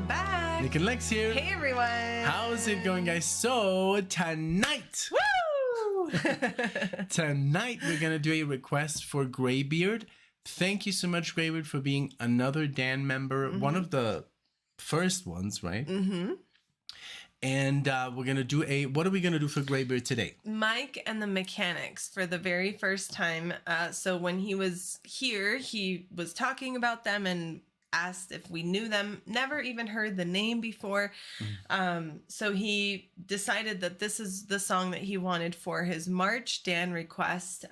back. Nick and Lex here. Hey everyone. How's it going, guys? So tonight, Woo! tonight we're gonna do a request for Greybeard. Thank you so much, Greybeard, for being another Dan member, one of the first ones, right? Mm-hmm. And we're gonna do what are we gonna do for Greybeard today? Mike and the Mechanics for the very first time. So when he was here, he was talking about them and asked if we knew them. Never even heard the name before. So he decided that this is the song that he wanted for his March Dan request.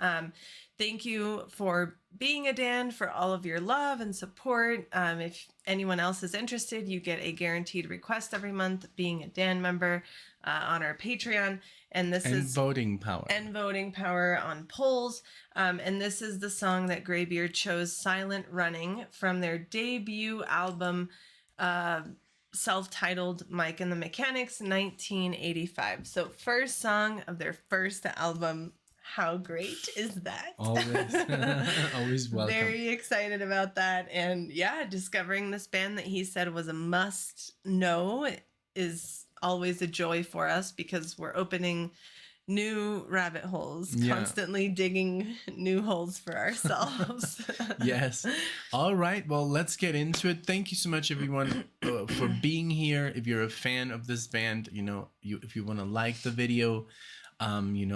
Thank you for being a Dan, for all of your love and support. If anyone else is interested, you get a guaranteed request every month being a Dan member on our Patreon. And this is voting power. And voting power on polls. And this is the song that Greybeard chose, Silent Running, from their debut album, self-titled Mike and the Mechanics, 1985. So first song of their first album. How great is that? Always, always welcome. Very excited about that. And yeah, discovering this band that he said was a must know is always a joy for us because we're opening new rabbit holes, constantly digging new holes for ourselves. Yes. All right. Well, let's get into it. Thank you so much, everyone, for being here. If you're a fan of this band, if you want to like the video,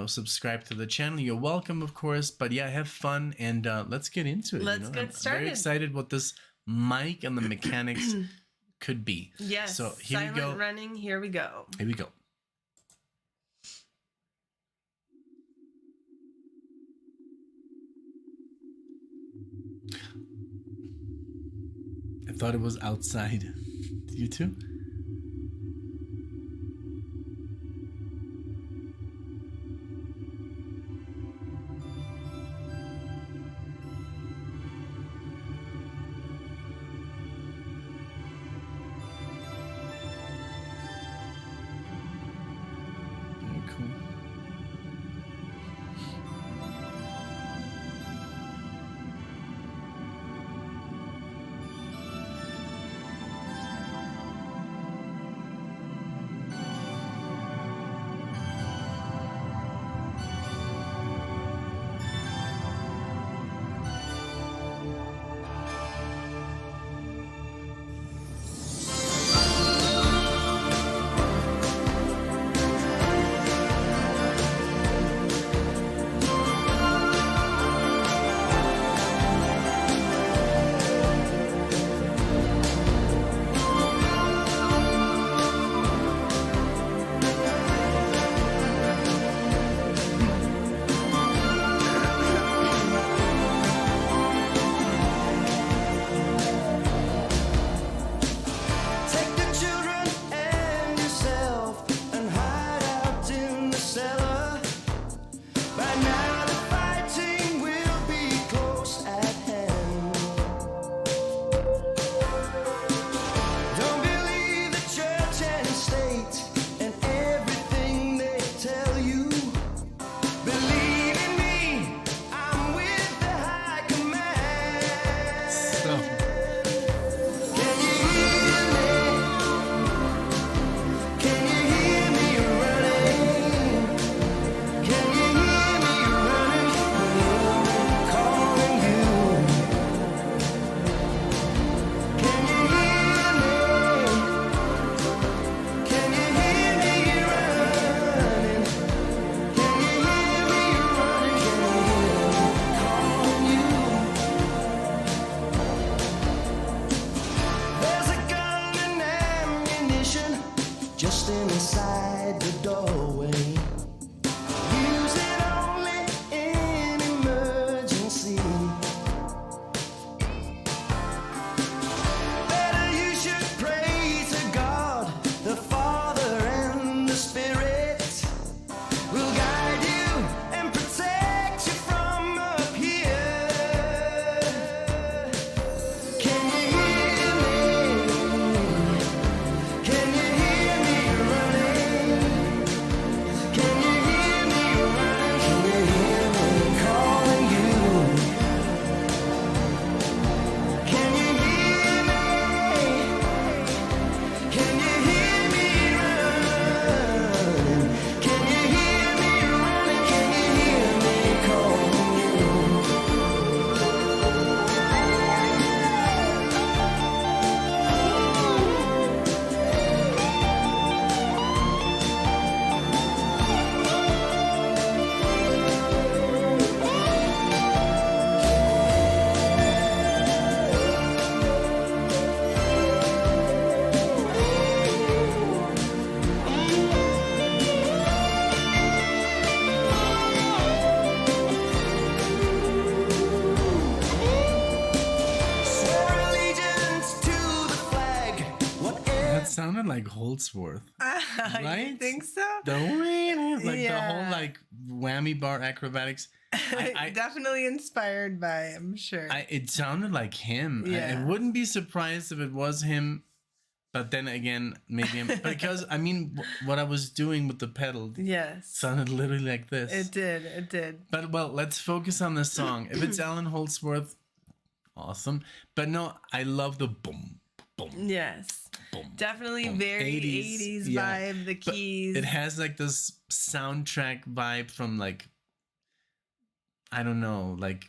subscribe to the channel. You're welcome, of course. But yeah, have fun and let's get into it. Let's get started. I'm very excited what this Mike and the Mechanics could be. Yes. So here we go. Silent Running. Here we go. Here we go. I thought it was outside. You too? like Holdsworth, You right? think so? The like the Yeah. whole like whammy bar acrobatics. I Definitely inspired by, I'm sure. it sounded like him. Yeah. I wouldn't be surprised if it was him, but then again, maybe because I mean, what I was doing with the pedal Yes. sounded literally like this. It did. It did. But well, let's focus on the song. If it's Alan Holdsworth, awesome. But no, I love the boom, boom. Yes. Boom, Definitely boom. very 80s, yeah. vibe, the But keys. it has like this soundtrack vibe from like, I don't know, like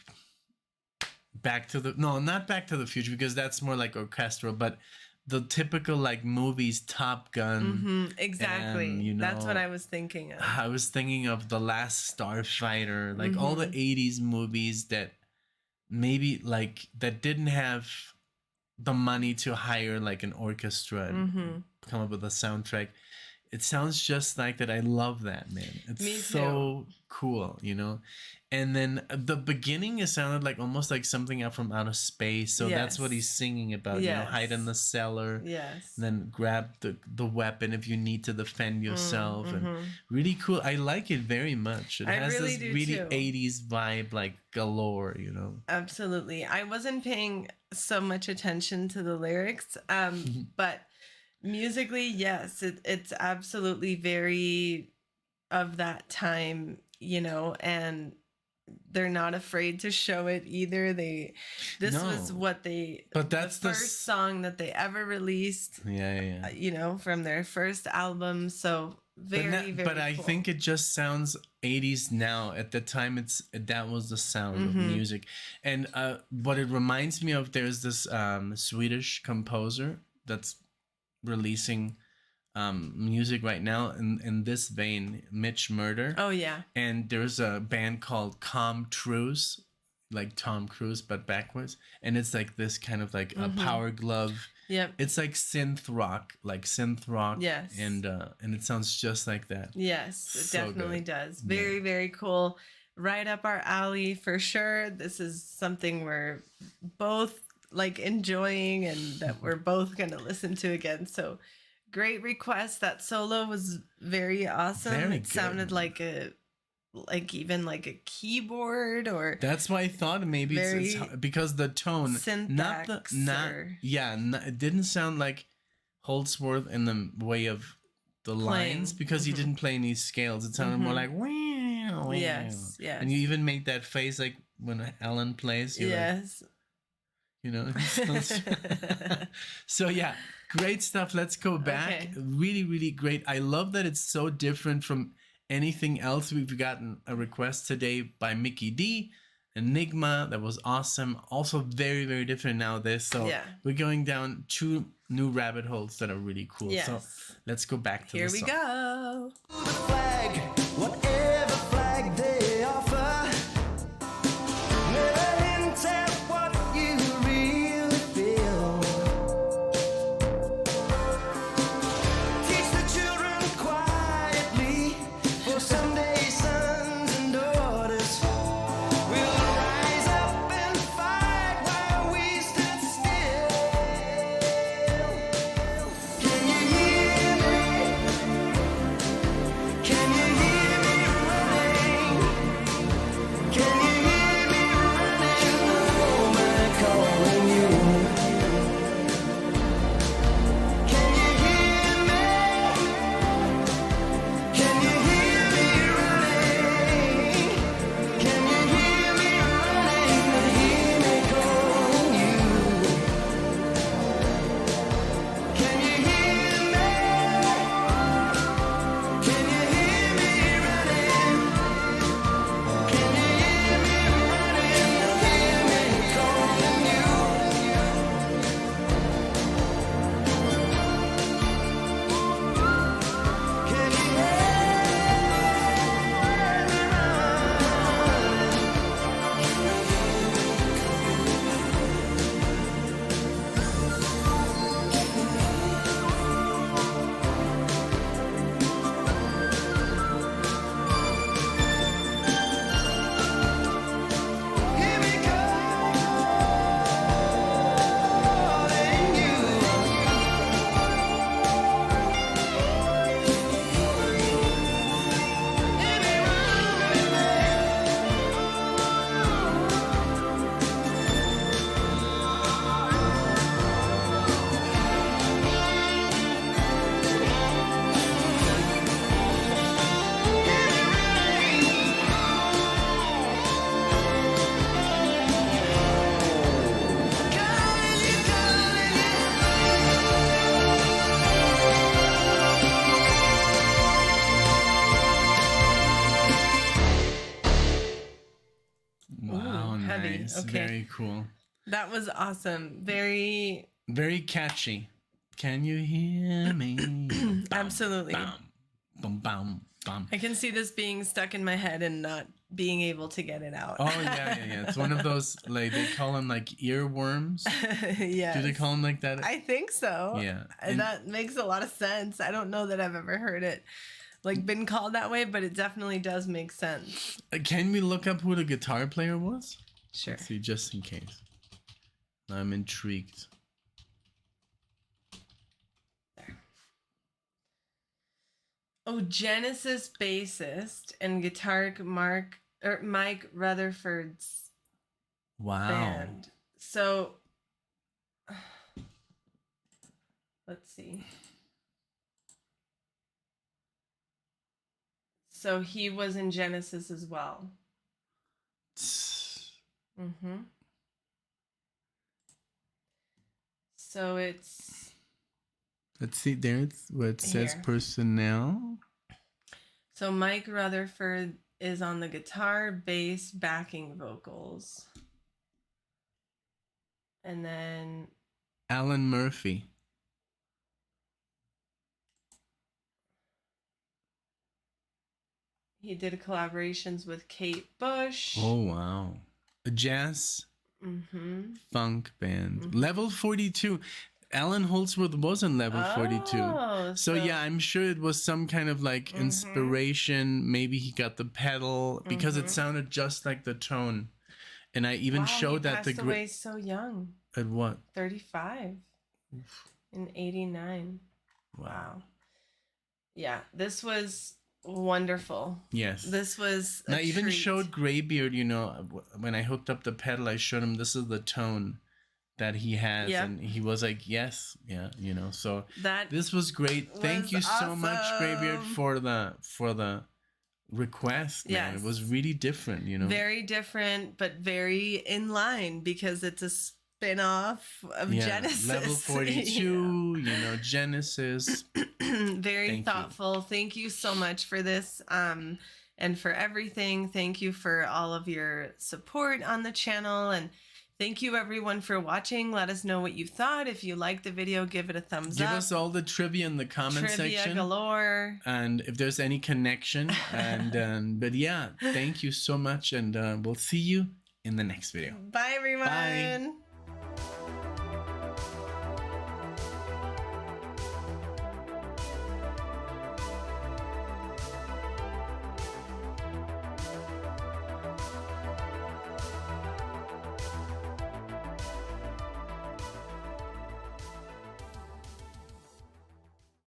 not Back to the Future, because that's more like orchestral, but the typical like movies, Top Gun. Exactly. And, you That's what know, I was thinking of. I was thinking of The Last Starfighter, like all the 80s movies that maybe like that didn't have the money to hire like an orchestra and come up with a soundtrack. It sounds just like that. I love that, man. It's Me so cool, you know. And then the beginning, it sounded like almost like something out from outer space. So that's what he's singing about, you know, hide in the cellar. Yes. And then grab the weapon if you need to defend yourself. And really cool. I like it very much. It has really this do really too. 80s vibe, like galore, you know. Absolutely. I wasn't paying so much attention to the lyrics, but musically, yes, it's absolutely very of that time, you know, and they're not afraid to show it either. This was what but that's the first song that they ever released. Yeah. You know, from their first album. So very But I cool. think it just sounds 80s now. At the time, that was the sound of music. And what it reminds me of, there's this Swedish composer that's releasing music right now in this vein, Mitch Murder. Oh yeah. And there's a band called Calm Truce, like Tom Cruise but backwards, and it's like this kind of like a power glove. Yep. It's like synth rock. Yes. And it sounds just like that. Yes, it So definitely good. does. Very, very cool. Right up our alley for sure. This is something we're both like enjoying and that we're both going to listen to again. So great request. That solo was very awesome. Very it sounded good. like even like a keyboard, or That's why I thought maybe it's because the tone, it didn't sound like Holdsworth in the way of the lines, because he didn't play any scales. It sounded more like wow, wow. Yes. And you even made that face like when Alan plays. You're like, you know. So yeah, great stuff. Let's go back. Okay. Really, really great. I love that it's so different from anything else. We've gotten a request today by Mickey D, Enigma. That was awesome. Also very, very different now. So we're going down 2 new rabbit holes that are really cool. Yes. So let's go back to Here the we song. go. The flag, whatever flag they offer, never hint at what you really feel. Teach the children quietly, for someday sons and daughters will rise up and fight while we stood still. Can you hear me? Can heavy. nice. Okay. Very cool. That was awesome. Very catchy. Can you hear me? Bum, Absolutely. Bum, bum, bum, bum. I can see this being stuck in my head and not being able to get it out. Oh yeah. It's one of those, like, they call them like earworms. Yes. Do they call them like that? I think so. Yeah. And that makes a lot of sense. I don't know that I've ever heard it like been called that way, but it definitely does make sense. Can we look up who the guitar player was? Sure. Let's see, just in case. I'm intrigued. Oh, Genesis bassist and guitar Mike Rutherford's Wow. band. So let's see. So he was in Genesis as well. Mm-hmm. So it's... Let's see, there's where it says Here. personnel. So Mike Rutherford is on the guitar, bass, backing vocals. And then... Alan Murphy. he did collaborations with Kate Bush. Oh, wow. A jazz funk band. Level 42. Alan Holdsworth was on level 42. So yeah, I'm sure it was some kind of like inspiration. Maybe he got the pedal because it sounded just like the tone. And I even showed that he passed away so young. At what? 35 in 89. Wow. Yeah, this was wonderful. Yes. This was And I even treat. showed Greybeard, you know, when I hooked up the pedal, I showed him this is the tone that he has. Yep. And he was like, yes. Yeah, you know, so That this was great. Thank you so much, awesome. Greybeard, for the request, man. Yes. It was really different, you know. very different, but very in line because it's a spin-off of Genesis. Level 42, you know, Genesis. Very Thank thoughtful. You. Thank you so much for this and for everything. Thank you for all of your support on the channel, and thank you everyone for watching. Let us know what you thought. If you liked the video, give it a thumbs up. Give us all the trivia in the comment Trivia section. galore. And if there's any connection. And but yeah, thank you so much, and we'll see you in the next video. Bye everyone. Bye.